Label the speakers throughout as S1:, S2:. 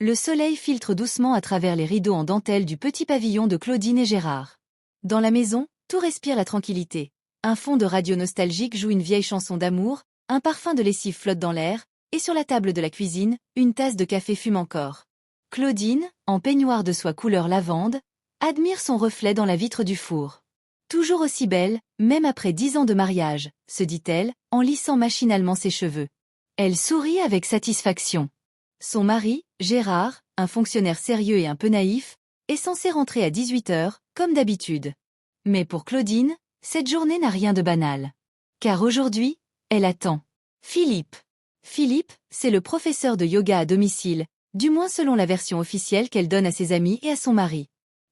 S1: Le soleil filtre doucement à travers les rideaux en dentelle du petit pavillon de Claudine et Gérard. Dans la maison, tout respire la tranquillité. Un fond de radio nostalgique joue une vieille chanson d'amour, un parfum de lessive flotte dans l'air, et sur la table de la cuisine, une tasse de café fume encore. Claudine, en peignoir de soie couleur lavande, admire son reflet dans la vitre du four. Toujours aussi belle, même après 10 ans de mariage, se dit-elle, en lissant machinalement ses cheveux. Elle sourit avec satisfaction. Son mari, Gérard, un fonctionnaire sérieux et un peu naïf, est censé rentrer à 18 heures, comme d'habitude. Mais pour Claudine, cette journée n'a rien de banal. Car aujourd'hui, elle attend Philippe. Philippe, c'est le professeur de yoga à domicile, du moins selon la version officielle qu'elle donne à ses amis et à son mari.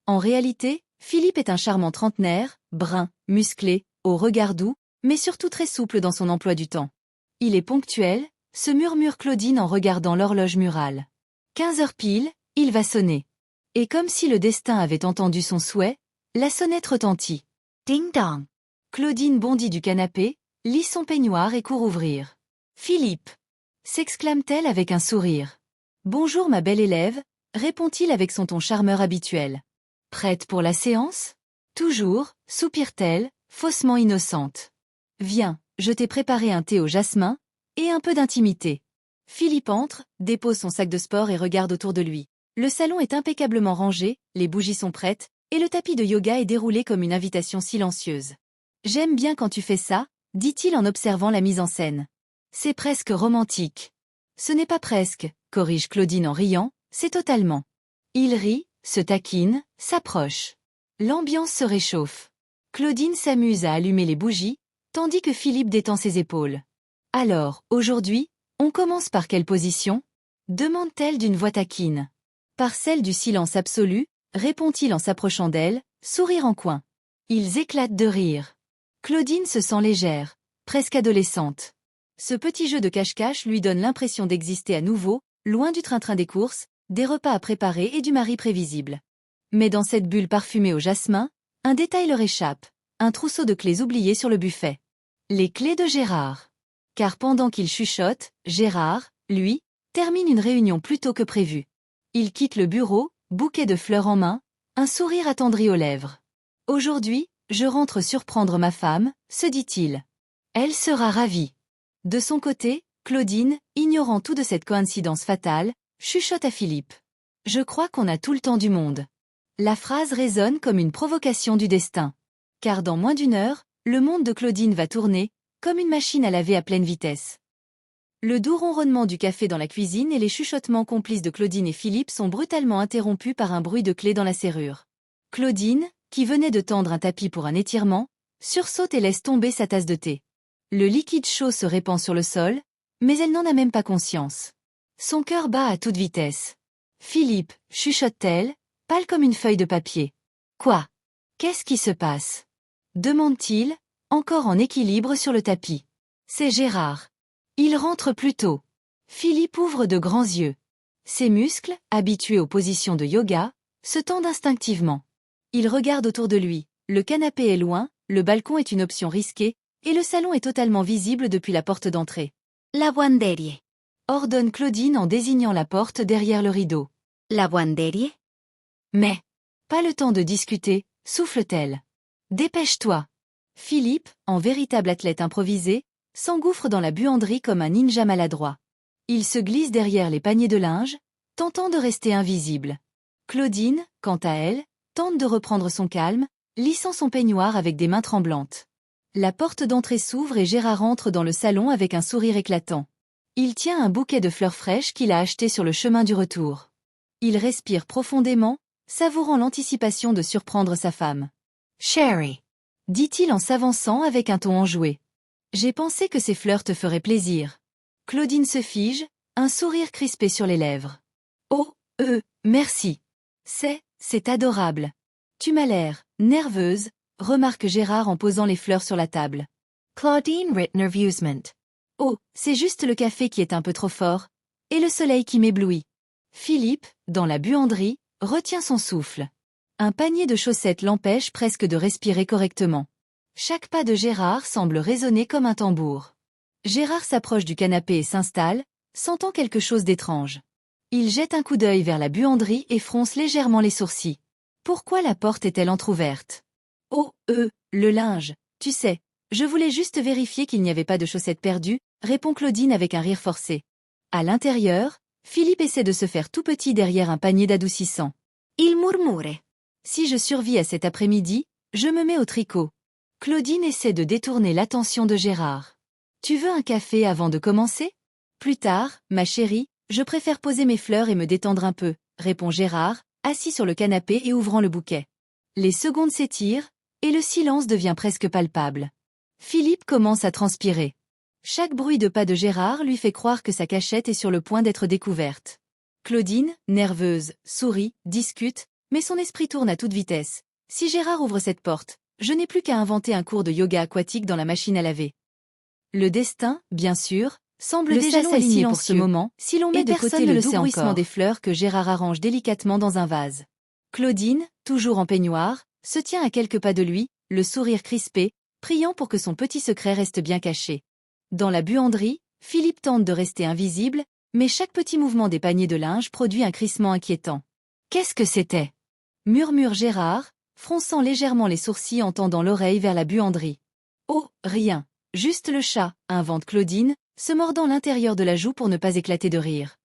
S1: En réalité, Philippe est un charmant trentenaire, brun, musclé, au regard doux, mais surtout très souple dans son emploi du temps. Il est ponctuel, se murmure Claudine en regardant l'horloge murale. 15 heures pile, il va sonner. Et comme si le destin avait entendu son souhait, la sonnette retentit. Ding-dong. Claudine bondit du canapé, lit son peignoir et court ouvrir. Philippe, s'exclame-t-elle avec un sourire. Bonjour ma belle élève, répond-il avec son ton charmeur habituel. Prête pour la séance? Toujours, soupire-t-elle, faussement innocente. Viens, je t'ai préparé un thé au jasmin, et un peu d'intimité. Philippe entre, dépose son sac de sport et regarde autour de lui. Le salon est impeccablement rangé, les bougies sont prêtes, et le tapis de yoga est déroulé comme une invitation silencieuse. J'aime bien quand tu fais ça, dit-il en observant la mise en scène. C'est presque romantique. Ce n'est pas presque, corrige Claudine en riant, c'est totalement. Il rit, se taquine, s'approche. L'ambiance se réchauffe. Claudine s'amuse à allumer les bougies, tandis que Philippe détend ses épaules. Alors, aujourd'hui, on commence par quelle position? Demande-t-elle d'une voix taquine. Par celle du silence absolu, répond-il en s'approchant d'elle, sourire en coin. Ils éclatent de rire. Claudine se sent légère, presque adolescente. Ce petit jeu de cache-cache lui donne l'impression d'exister à nouveau, loin du train-train des courses, des repas à préparer et du mari prévisible. Mais dans cette bulle parfumée au jasmin, un détail leur échappe, un trousseau de clés oubliées sur le buffet. Les clés de Gérard. Car pendant qu'il chuchote, Gérard, lui, termine une réunion plus tôt que prévu. Il quitte le bureau, bouquet de fleurs en main, un sourire attendri aux lèvres. Aujourd'hui, je rentre surprendre ma femme, se dit-il. Elle sera ravie. De son côté, Claudine, ignorant tout de cette coïncidence fatale, chuchote à Philippe. Je crois qu'on a tout le temps du monde. La phrase résonne comme une provocation du destin. Car dans moins d'une heure, le monde de Claudine va tourner, comme une machine à laver à pleine vitesse. Le doux ronronnement du café dans la cuisine et les chuchotements complices de Claudine et Philippe sont brutalement interrompus par un bruit de clé dans la serrure. Claudine, qui venait de tendre un tapis pour un étirement, sursaute et laisse tomber sa tasse de thé. Le liquide chaud se répand sur le sol, mais elle n'en a même pas conscience. Son cœur bat à toute vitesse. Philippe, chuchote-t-elle, pâle comme une feuille de papier. Quoi? Qu'est-ce qui se passe? Demande-t-il, encore en équilibre sur le tapis. C'est Gérard. Il rentre plus tôt. Philippe ouvre de grands yeux. Ses muscles, habitués aux positions de yoga, se tendent instinctivement. Il regarde autour de lui. Le canapé est loin, le balcon est une option risquée, et le salon est totalement visible depuis la porte d'entrée. Lavanderie, ordonne Claudine en désignant la porte derrière le rideau. Lavanderie? Mais, pas le temps de discuter, souffle-t-elle. Dépêche-toi. Philippe, en véritable athlète improvisé, s'engouffre dans la buanderie comme un ninja maladroit. Il se glisse derrière les paniers de linge, tentant de rester invisible. Claudine, quant à elle, tente de reprendre son calme, lissant son peignoir avec des mains tremblantes. La porte d'entrée s'ouvre et Gérard entre dans le salon avec un sourire éclatant. Il tient un bouquet de fleurs fraîches qu'il a acheté sur le chemin du retour. Il respire profondément, savourant l'anticipation de surprendre sa femme. « Chérie », dit-il en s'avançant avec un ton enjoué. « J'ai pensé que ces fleurs te feraient plaisir. » Claudine se fige, un sourire crispé sur les lèvres. « Oh, merci. C'est adorable. Tu m'as l'air nerveuse, » remarque Gérard en posant les fleurs sur la table. Claudine rit nerveusement. Oh, c'est juste le café qui est un peu trop fort, et le soleil qui m'éblouit. Philippe, dans la buanderie, retient son souffle. Un panier de chaussettes l'empêche presque de respirer correctement. Chaque pas de Gérard semble résonner comme un tambour. Gérard s'approche du canapé et s'installe, sentant quelque chose d'étrange. Il jette un coup d'œil vers la buanderie et fronce légèrement les sourcils. Pourquoi la porte est-elle entr'ouverte? Oh, le linge, tu sais, je voulais juste vérifier qu'il n'y avait pas de chaussettes perdues, répond Claudine avec un rire forcé. À l'intérieur, Philippe essaie de se faire tout petit derrière un panier d'adoucissant. Il murmure. Si je survis à cet après-midi, je me mets au tricot. Claudine essaie de détourner l'attention de Gérard. Tu veux un café avant de commencer? Plus tard, ma chérie, je préfère poser mes fleurs et me détendre un peu, répond Gérard, assis sur le canapé et ouvrant le bouquet. Les secondes s'étirent, et le silence devient presque palpable. Philippe commence à transpirer. Chaque bruit de pas de Gérard lui fait croire que sa cachette est sur le point d'être découverte. Claudine, nerveuse, sourit, discute, mais son esprit tourne à toute vitesse. Si Gérard ouvre cette porte, je n'ai plus qu'à inventer un cours de yoga aquatique dans la machine à laver. Le destin, bien sûr, semble déjà s'aligner pour ce moment, si l'on met de côté le doux bruissement des fleurs que Gérard arrange délicatement dans un vase. Claudine, toujours en peignoir, se tient à quelques pas de lui, le sourire crispé, priant pour que son petit secret reste bien caché. Dans la buanderie, Philippe tente de rester invisible, mais chaque petit mouvement des paniers de linge produit un crissement inquiétant. Qu'est-ce que c'était? Murmure Gérard, fronçant légèrement les sourcils en tendant l'oreille vers la buanderie. Oh, rien. Juste le chat, invente Claudine, se mordant l'intérieur de la joue pour ne pas éclater de rire.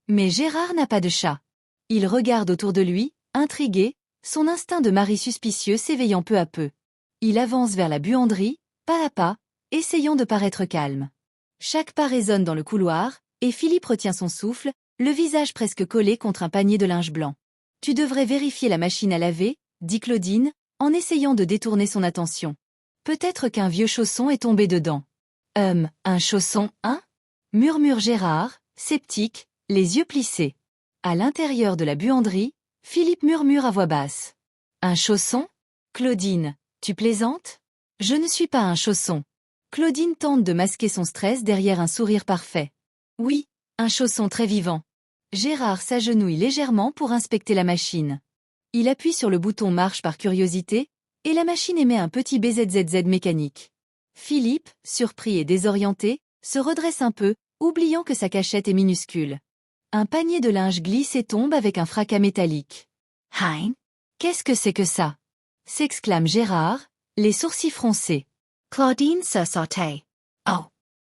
S1: Mais Gérard n'a pas de chat. Il regarde autour de lui, intrigué, son instinct de mari suspicieux s'éveillant peu à peu. Il avance vers la buanderie, pas à pas, essayant de paraître calme. Chaque pas résonne dans le couloir, et Philippe retient son souffle, le visage presque collé contre un panier de linge blanc. Tu devrais vérifier la machine à laver, dit Claudine, en essayant de détourner son attention. Peut-être qu'un vieux chausson est tombé dedans. Un chausson, hein? Murmure Gérard, sceptique, les yeux plissés. À l'intérieur de la buanderie, Philippe murmure à voix basse. Un chausson? Claudine, tu plaisantes? Je ne suis pas un chausson. Claudine tente de masquer son stress derrière un sourire parfait. Oui, un chausson très vivant. Gérard s'agenouille légèrement pour inspecter la machine. Il appuie sur le bouton marche par curiosité, et la machine émet un petit BZZZ mécanique. Philippe, surpris et désorienté, se redresse un peu, oubliant que sa cachette est minuscule. Un panier de linge glisse et tombe avec un fracas métallique. Hein? Qu'est-ce que c'est que ça? S'exclame Gérard, les sourcils froncés. Claudine se sautait. Oh!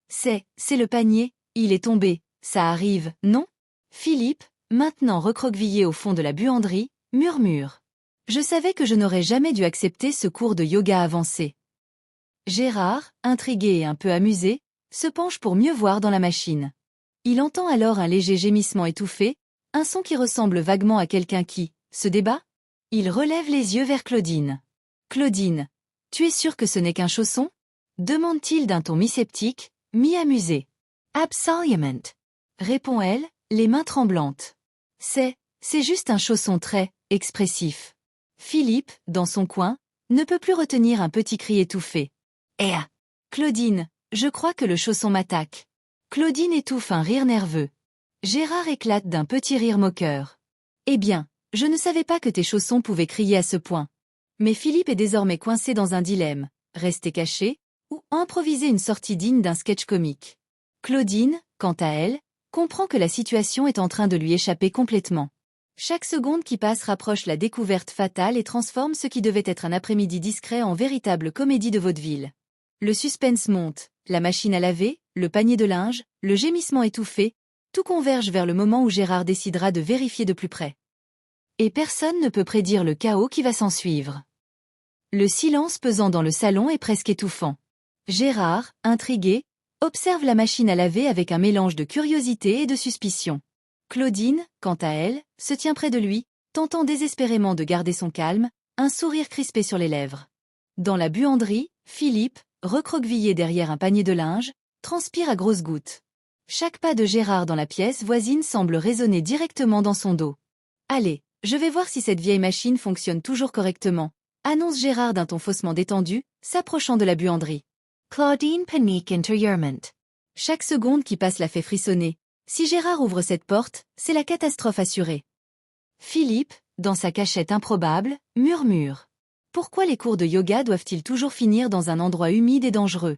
S1: C'est le panier, il est tombé, ça arrive, non? Philippe, maintenant recroquevillé au fond de la buanderie, murmure. Je savais que je n'aurais jamais dû accepter ce cours de yoga avancé. Gérard, intrigué et un peu amusé, se penche pour mieux voir dans la machine. Il entend alors un léger gémissement étouffé, un son qui ressemble vaguement à quelqu'un qui se débat. Il relève les yeux vers Claudine. Claudine, tu es sûre que ce n'est qu'un chausson? Demande-t-il d'un ton mi-sceptique, mi-amusé. Absolument, répond-elle, les mains tremblantes. C'est juste un chausson très expressif. Philippe, dans son coin, ne peut plus retenir un petit cri étouffé. Eh! Claudine, je crois que le chausson m'attaque. Claudine étouffe un rire nerveux. Gérard éclate d'un petit rire moqueur. Eh bien, je ne savais pas que tes chaussons pouvaient crier à ce point. Mais Philippe est désormais coincé dans un dilemme, rester caché, ou improviser une sortie digne d'un sketch comique. Claudine, quant à elle, comprend que la situation est en train de lui échapper complètement. Chaque seconde qui passe rapproche la découverte fatale et transforme ce qui devait être un après-midi discret en véritable comédie de vaudeville. Le suspense monte, la machine à laver, le panier de linge, le gémissement étouffé, tout converge vers le moment où Gérard décidera de vérifier de plus près. Et personne ne peut prédire le chaos qui va s'ensuivre. Le silence pesant dans le salon est presque étouffant. Gérard, intrigué, observe la machine à laver avec un mélange de curiosité et de suspicion. Claudine, quant à elle, se tient près de lui, tentant désespérément de garder son calme, un sourire crispé sur les lèvres. Dans la buanderie, Philippe, recroquevillé derrière un panier de linge, transpire à grosses gouttes. Chaque pas de Gérard dans la pièce voisine semble résonner directement dans son dos. Allez, je vais voir si cette vieille machine fonctionne toujours correctement, annonce Gérard d'un ton faussement détendu, s'approchant de la buanderie. Claudine panique intérieurement. Chaque seconde qui passe la fait frissonner. Si Gérard ouvre cette porte, c'est la catastrophe assurée. Philippe, dans sa cachette improbable, murmure. Pourquoi les cours de yoga doivent-ils toujours finir dans un endroit humide et dangereux?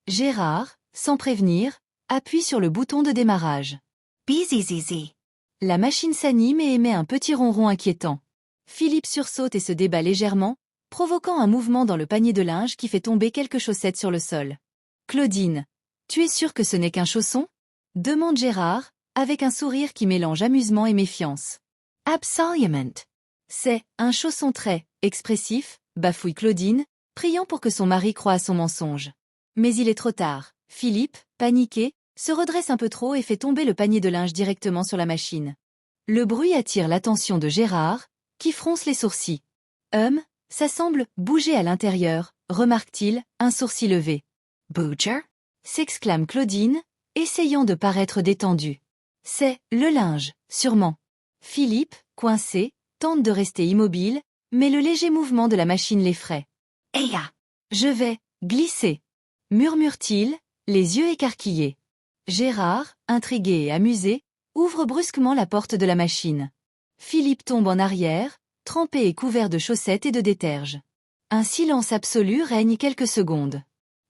S1: Gérard, sans prévenir, appuie sur le bouton de démarrage. Bizizizi. La machine s'anime et émet un petit ronron inquiétant. Philippe sursaute et se débat légèrement, provoquant un mouvement dans le panier de linge qui fait tomber quelques chaussettes sur le sol. Claudine, tu es sûre que ce n'est qu'un chausson? Demande Gérard, avec un sourire qui mélange amusement et méfiance. Absolument. C'est un chausson très expressif, bafouille Claudine, priant pour que son mari croie à son mensonge. Mais il est trop tard. Philippe, paniqué, se redresse un peu trop et fait tomber le panier de linge directement sur la machine. Le bruit attire l'attention de Gérard, qui fronce les sourcils. Ça semble bouger à l'intérieur, remarque-t-il, un sourcil levé. Butcher? S'exclame Claudine, essayant de paraître détendue. C'est le linge, sûrement. Philippe, coincé, tente de rester immobile, mais le léger mouvement de la machine l'effraie. Eya! Je vais glisser, murmure-t-il, les yeux écarquillés. Gérard, intrigué et amusé, ouvre brusquement la porte de la machine. Philippe tombe en arrière, trempé et couvert de chaussettes et de déterge. Un silence absolu règne quelques secondes.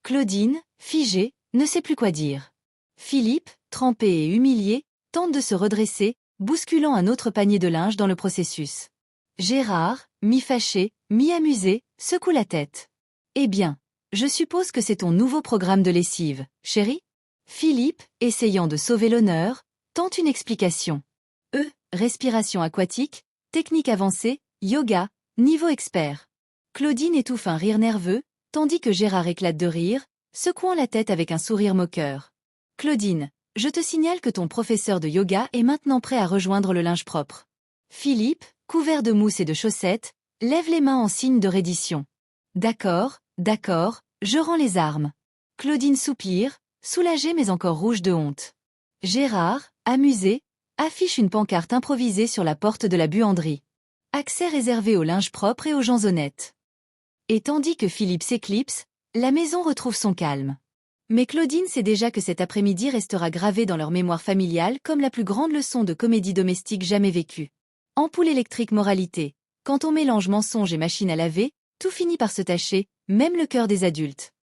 S1: Claudine, figée, ne sait plus quoi dire. Philippe, trempé et humilié, tente de se redresser, bousculant un autre panier de linge dans le processus. Gérard, mi-fâché, mi-amusé, secoue la tête. Eh bien, je suppose que c'est ton nouveau programme de lessive, chérie? Philippe, essayant de sauver l'honneur, tente une explication. Respiration aquatique, technique avancée, yoga, niveau expert. Claudine étouffe un rire nerveux, tandis que Gérard éclate de rire, secouant la tête avec un sourire moqueur. Claudine, je te signale que ton professeur de yoga est maintenant prêt à rejoindre le linge propre. Philippe, couvert de mousse et de chaussettes, lève les mains en signe de reddition. D'accord, je rends les armes. Claudine soupire, soulagée mais encore rouge de honte. Gérard, amusé, affiche une pancarte improvisée sur la porte de la buanderie. Accès réservé au linge propre et aux gens honnêtes. Et tandis que Philippe s'éclipse, la maison retrouve son calme. Mais Claudine sait déjà que cet après-midi restera gravé dans leur mémoire familiale comme la plus grande leçon de comédie domestique jamais vécue. Ampoule électrique moralité. Quand on mélange mensonge et machine à laver, tout finit par se tacher, même le cœur des adultes.